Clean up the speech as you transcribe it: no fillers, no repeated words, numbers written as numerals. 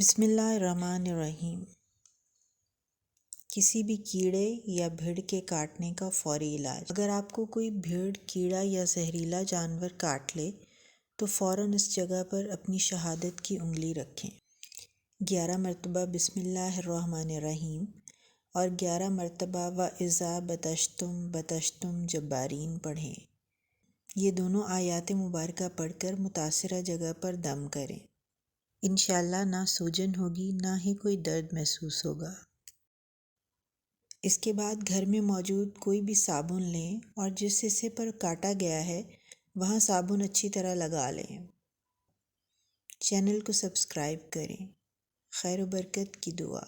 بسم اللہ الرحمن الرحیم۔ کسی بھی کیڑے یا بھیڑ کے کاٹنے کا فوری علاج۔ اگر آپ کو کوئی بھیڑ، کیڑا یا زہریلا جانور کاٹ لے تو فوراً اس جگہ پر اپنی شہادت کی انگلی رکھیں۔ 11 مرتبہ بسم اللہ الرحمن الرحیم اور 11 مرتبہ وَإِذَا بَطَشْتُم بَطَشْتُم جبارین پڑھیں۔ یہ دونوں آیات مبارکہ پڑھ کر متاثرہ جگہ پر دم کریں۔ انشاءاللہ نہ سوجن ہوگی، نہ ہی کوئی درد محسوس ہوگا۔ اس کے بعد گھر میں موجود کوئی بھی صابن لیں اور جس حصے پر کاٹا گیا ہے وہاں صابن اچھی طرح لگا لیں۔ چینل کو سبسکرائب کریں۔ خیر و برکت کی دعا۔